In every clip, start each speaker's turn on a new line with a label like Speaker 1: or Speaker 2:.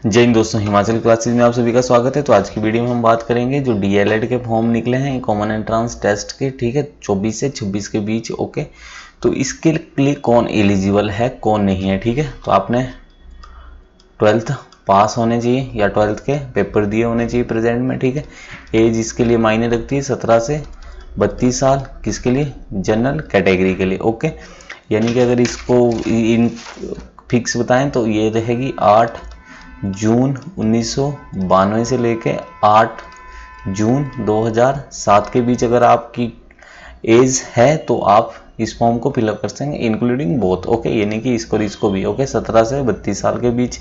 Speaker 1: जय हिंद दोस्तों, हिमाचल क्लासेज में आप सभी का स्वागत है। तो आज की वीडियो में हम बात करेंगे जो डीएलएड के फॉर्म निकले हैं कॉमन एंट्रेंस टेस्ट के, ठीक है, 24 से 26 के बीच। ओके, तो इसके लिए कौन एलिजिबल है कौन नहीं है, ठीक है। तो आपने 12th पास होने चाहिए या 12th के पेपर दिए होने चाहिए प्रेजेंट में, ठीक है। एज इसके लिए मायने रखती है, 17 से 32 साल। किसके लिए? जनरल कैटेगरी के लिए। ओके, यानी कि अगर इसको इन फिक्स बताएं तो ये रहेगी 8 जून 1992 से लेके 8 जून 2007 के बीच अगर आपकी एज है तो आप इस फॉर्म को फिलअप कर सकेंगे, इंक्लूडिंग बोथ। ओके, यानी कि इसको भी। ओके, 17 से 32 साल के बीच।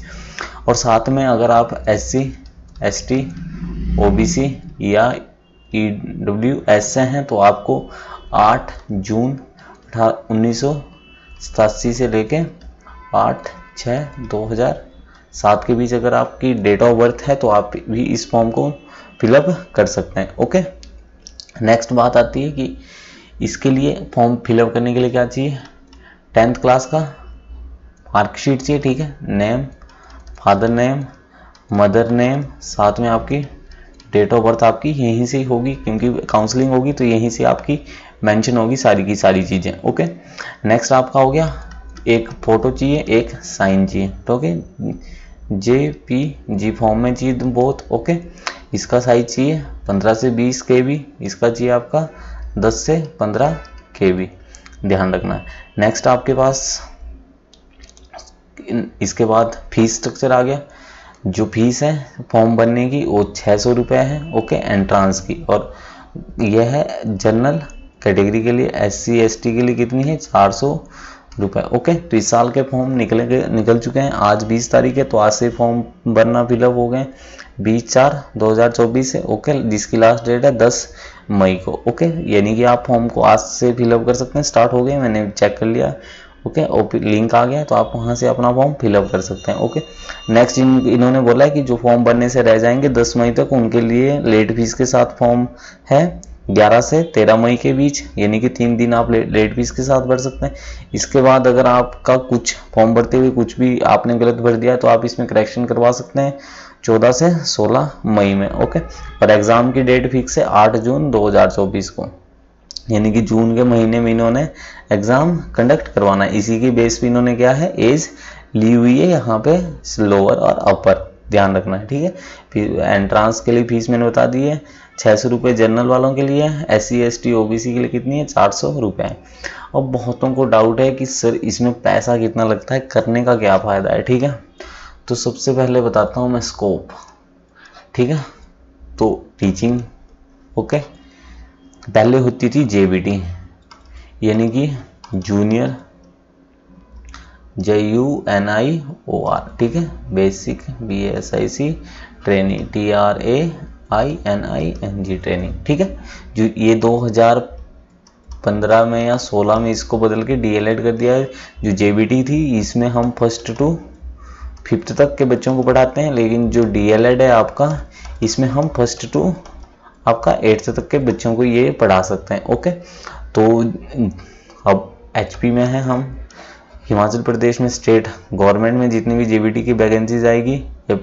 Speaker 1: और साथ में अगर आप SC ST OBC या EWS से हैं तो आपको 8 जून 1987 से लेके 8/6/2007 के बीच अगर आपकी डेट ऑफ बर्थ है तो आप भी इस फॉर्म को फिलअप कर सकते हैं। ओके, नेक्स्ट बात आती है कि इसके लिए फॉर्म फिलअप करने के लिए क्या चाहिए? 10th क्लास का मार्कशीट चाहिए, ठीक है। Name, father name, mother name, साथ में आपकी डेट ऑफ बर्थ आपकी यहीं से ही होगी क्योंकि काउंसलिंग होगी तो यहीं से आपकी मेंशन होगी सारी की सारी चीज़ें। ओके, नेक्स्ट आपका हो गया, एक फोटो चाहिए, एक साइन चाहिए। तो ओके, JPG फॉर्म में चाहिए बहुत। ओके, इसका साइज चाहिए 15 से 20 KB, इसका चाहिए आपका 10 से 15 KB, ध्यान रखना है। नेक्स्ट आपके पास इसके बाद फीस स्ट्रक्चर आ गया। जो फीस है फॉर्म भरने की वो 600 रुपये है। ओके, एंट्रांस की। और यह है जनरल कैटेगरी के लिए। SC ST के लिए कितनी है? 400 रुपये। ओके, तो इस साल के फॉर्म निकल चुके हैं। आज 20 तारीख है तो आज से फॉर्म भरना फिलअप हो गए 20/4/2024 से। ओके, जिसकी लास्ट डेट है 10 मई को। ओके, यानी कि आप फॉर्म को आज से फिलअप कर सकते हैं, स्टार्ट हो गए, मैंने चेक कर लिया। ओके, लिंक आ गया तो आप वहां से अपना फॉर्म फिलअप कर सकते हैं। ओके, नेक्स्ट इन्होंने बोला है कि जो फॉर्म भरने से रह जाएंगे 10 मई तक उनके लिए लेट फीस के साथ फॉर्म है 11 से 13 मई के बीच, यानी कि 3 दिन आप लेट फीस के साथ भर सकते हैं। इसके बाद अगर आपका कुछ फॉर्म भरते हुए कुछ भी आपने गलत भर दिया तो आप इसमें करेक्शन करवा सकते हैं 14 से 16 मई में। ओके, और एग्जाम की डेट फिक्स है 8 जून 2024 को, यानी कि जून के महीने में इन्होंने एग्जाम कंडक्ट करवाना है। इसी की बेस पे इन्होंने क्या है, एज ली हुई है यहाँ पे लोअर और अपर, ध्यान रखना है, ठीक है। फिर एंट्रांस के लिए फीस मैंने बता दी है 600 रुपये जनरल वालों के लिए, SC ST OBC के लिए कितनी है? 400 रुपये। और बहुतों को डाउट है कि सर इसमें पैसा कितना लगता है, करने का क्या फ़ायदा है, ठीक है। तो सबसे पहले बताता हूँ मैं स्कोप, ठीक है। तो टीचिंग, ओके, पहले होती थी JBT यानी कि जूनियर JUNIOR, ठीक है, basic BSIC training TRAINING training, ठीक है। जो ये 2015 में या 16 में इसको बदल के DLED कर दिया है। जो JBT थी इसमें हम 1st to 5th तक के बच्चों को पढ़ाते हैं, लेकिन जो DLED है आपका इसमें हम 1st to आपका 8th तक के बच्चों को ये पढ़ा सकते हैं। ओके, तो अब HP में है हम, हिमाचल प्रदेश में स्टेट गवर्नमेंट में जितनी भी JBT की वैकेंसीज आएगी या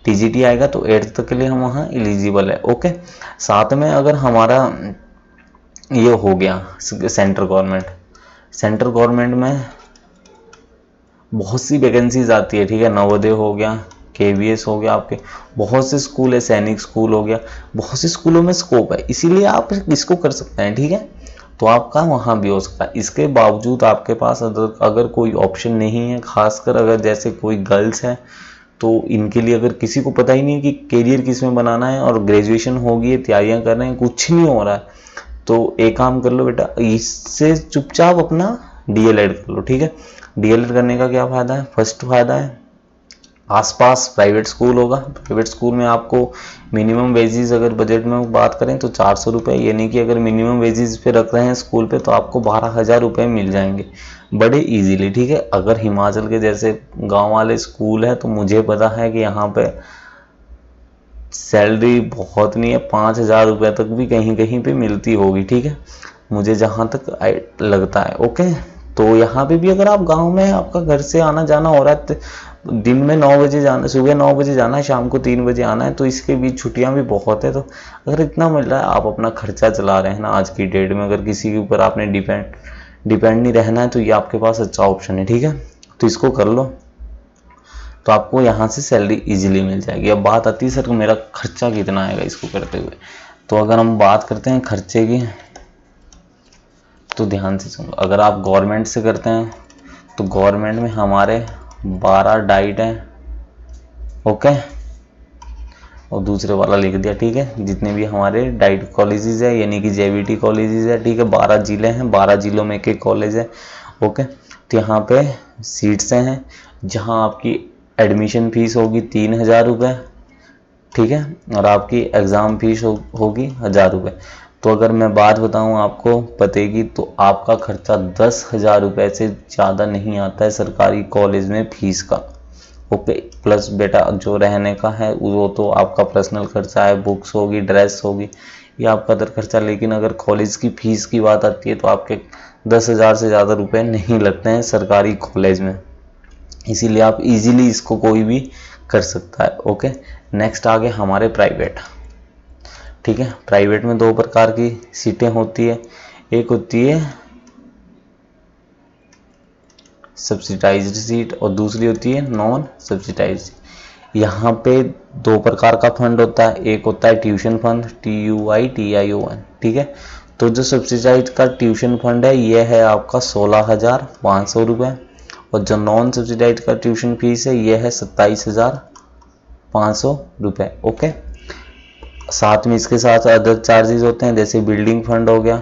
Speaker 1: TGT आएगा तो 8th तक के लिए हम वहाँ एलिजिबल है। ओके, साथ में अगर हमारा ये हो गया सेंट्रल गवर्नमेंट में बहुत सी वैकेंसीज आती है, ठीक है। नवोदय हो गया, KVS हो गया, आपके बहुत से स्कूल है, सैनिक स्कूल हो गया, बहुत से स्कूलों में स्कोप है, इसीलिए आप इसको कर सकते हैं, ठीक है। तो आपका वहाँ भी हो सकता है। इसके बावजूद आपके पास अगर कोई ऑप्शन नहीं है, खासकर अगर जैसे कोई गर्ल्स है तो इनके लिए अगर किसी को पता ही नहीं कि करियर किस में बनाना है और ग्रेजुएशन होगी है, तैयारियां कर रहे हैं, कुछ नहीं हो रहा है, तो एक काम कर लो बेटा, इससे चुपचाप अपना DLED कर लो, ठीक है। DLED करने का क्या फ़ायदा है? फर्स्ट फायदा है आसपास प्राइवेट स्कूल होगा। प्राइवेट स्कूल में आपको मिनिमम वेजेस अगर बजट में बात करें तो 400 रुपये, यानी कि अगर मिनिमम वेजेस पे रख रहे हैं स्कूल पे तो आपको 12,000 रुपये मिल जाएंगे बड़े इजीली, ठीक है। अगर हिमाचल के जैसे गांव वाले स्कूल है तो मुझे पता है कि यहाँ पे सैलरी बहुत नहीं है, 5,000 रुपये तक भी कहीं कहीं पे मिलती होगी, ठीक है, मुझे जहाँ तक लगता है। ओके, तो यहाँ पे भी अगर आप गांव में आपका घर से आना जाना हो रहा है, दिन में 9 बजे जाना, सुबह 9 बजे जाना है, शाम को 3 बजे आना है, तो इसके बीच छुट्टियां भी बहुत है। तो अगर इतना मिल रहा है, आप अपना खर्चा चला रहे हैं ना आज की डेट में, अगर किसी के ऊपर आपने डिपेंड नहीं रहना है, तो ये आपके पास अच्छा ऑप्शन है। ठीक है, तो इसको कर लो, तो आपको यहाँ से सैलरी इजीली मिल जाएगी। अब बात आती है सर मेरा खर्चा कितना आएगा इसको करते हुए। तो अगर हम बात करते हैं खर्चे की, तो ध्यान से सुनो। अगर आप गवर्नमेंट से करते हैं तो गवर्नमेंट में हमारे 12 डाइट हैं, ओके, और दूसरे वाला लिख दिया। ठीक है, जितने भी हमारे डाइट कॉलेजेस है, यानी कि जेवीटी कॉलेजेस है, ठीक है, 12 जिले हैं, 12 जिलों में एक एक कॉलेज है, ओके। तो यहाँ पे सीट्स हैं जहाँ आपकी एडमिशन फीस होगी 3000 रुपये, ठीक है, और आपकी एग्ज़ाम फीस होगी 1000 रुपये। तो अगर मैं बात बताऊं आपको पते की, तो आपका खर्चा 10,000 रुपये से ज़्यादा नहीं आता है सरकारी कॉलेज में फीस का, ओके। प्लस बेटा जो रहने का है वो तो आपका पर्सनल खर्चा है, बुक्स होगी, ड्रेस होगी, ये आपका अदर खर्चा। लेकिन अगर कॉलेज की फ़ीस की बात आती है तो आपके 10,000 से ज़्यादा रुपये नहीं लगते हैं सरकारी कॉलेज में, इसीलिए आप इजीली इसको कोई भी कर सकता है, ओके। नेक्स्ट आ गए हमारे प्राइवेट, ठीक है। प्राइवेट में 2 प्रकार की सीटें होती है, एक होती है सब्सिडाइज्ड सीट और दूसरी होती है नॉन सब्सिडाइज्ड। यहाँ पे 2 प्रकार का फंड होता है, एक होता है ट्यूशन फंड, TUITION, ठीक है। तो जो सब्सिडाइज्ड का ट्यूशन फंड है यह है आपका 16,500 रुपये, और जो नॉन सब्सिडाइज्ड का ट्यूशन फीस है यह है 27,500 रुपये, ओके। साथ में इसके साथ अदर चार्जेस होते हैं, जैसे बिल्डिंग फंड हो गया,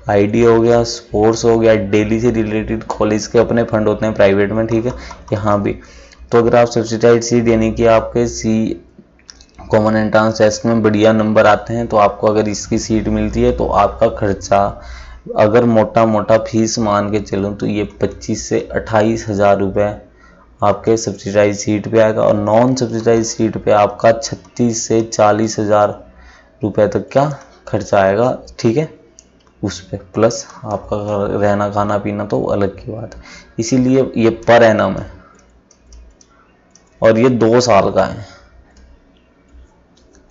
Speaker 1: आईडी हो गया, स्पोर्ट्स हो गया, डेली से रिलेटेड कॉलेज के अपने फंड होते हैं प्राइवेट में, ठीक है। यहाँ भी तो अगर आप सब्सिडाइज्ड सीट यानी कि आपके कॉमन एंट्रेंस टेस्ट में बढ़िया नंबर आते हैं, तो आपको अगर इसकी सीट मिलती है तो आपका खर्चा अगर मोटा मोटा फीस मान के चलूँ तो ये 25 से 28,000 रुपये आपके सब्सिडाइज सीट पे आएगा, और नॉन सब्सिडाइज सीट पे आपका 36 से 40,000 रुपये तक का खर्चा आएगा, ठीक है। उस पे प्लस आपका रहना खाना पीना तो अलग की बात है, इसीलिए ये पर एनम है और ये 2 साल का है,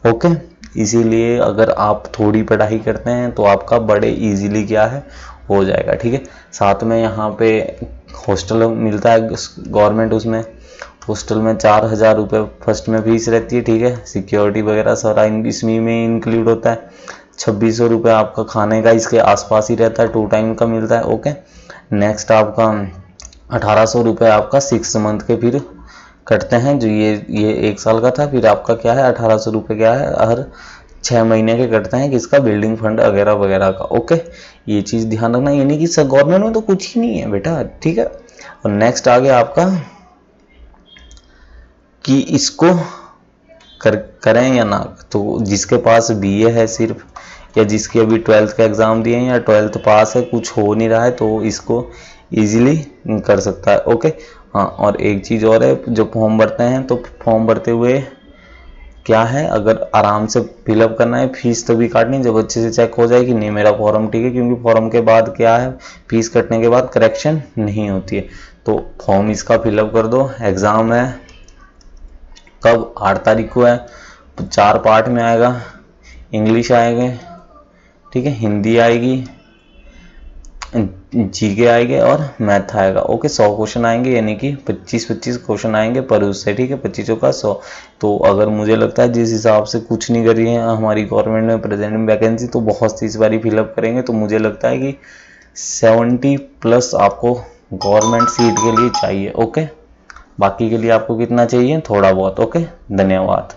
Speaker 1: ओके। इसीलिए अगर आप थोड़ी पढ़ाई करते हैं तो आपका बड़े इजीली क्या है हो जाएगा, ठीक है। साथ में यहाँ पे हॉस्टल मिलता है गवर्नमेंट, उसमें हॉस्टल में 4,000 रुपये फर्स्ट में फीस रहती है, ठीक है। सिक्योरिटी वगैरह सारा इसमें में इंक्लूड होता है। 2600 रुपये आपका खाने का इसके आसपास ही रहता है, 2 टाइम का मिलता है, ओके। नेक्स्ट आपका 1800 रुपये आपका 6 मंथ के फिर कटते हैं, जो ये 1 साल का था, फिर आपका क्या है 1800 रुपये क्या है हर 6 महीने के कटते हैं, किसका बिल्डिंग फंड वगैरह वगैरह का, ओके। ये चीज़ ध्यान रखना, यानी कि गवर्नमेंट में तो कुछ ही नहीं है बेटा, ठीक है। और नेक्स्ट आ गया आपका कि इसको करें या ना, तो जिसके पास BA है सिर्फ, या जिसके अभी 12th का एग्ज़ाम दिए हैं या 12th पास है, कुछ हो नहीं रहा है, तो इसको इजीली कर सकता है, ओके। हाँ, और एक चीज़ और है, जो फॉर्म भरते हैं तो फॉर्म भरते हुए क्या है, अगर आराम से फिलअप करना है, फीस तो भी काटनी, जब अच्छे से चेक हो जाए कि नहीं मेरा फॉर्म ठीक है, क्योंकि फॉर्म के बाद क्या है फीस कटने के बाद करेक्शन नहीं होती है। तो फॉर्म इसका फिलअप कर दो। एग्ज़ाम है कब, 8 तारीख को है, 4 पार्ट में आएगा, इंग्लिश आएगा, ठीक है, हिंदी आएगी, जीके आएंगे और मैथ आएगा, ओके। 100 क्वेश्चन आएंगे, यानी कि 25-25 क्वेश्चन आएंगे पर उससे, ठीक है, 25 का 100। तो अगर मुझे लगता है जिस हिसाब से कुछ नहीं कर रही है हमारी गवर्नमेंट में प्रेजेंट में वैकेंसी, तो बहुत सी इस बारी फिलअप करेंगे, तो मुझे लगता है कि 70+ आपको गवर्नमेंट सीट के लिए चाहिए, ओके। बाकी के लिए आपको कितना चाहिए, थोड़ा बहुत, ओके। धन्यवाद।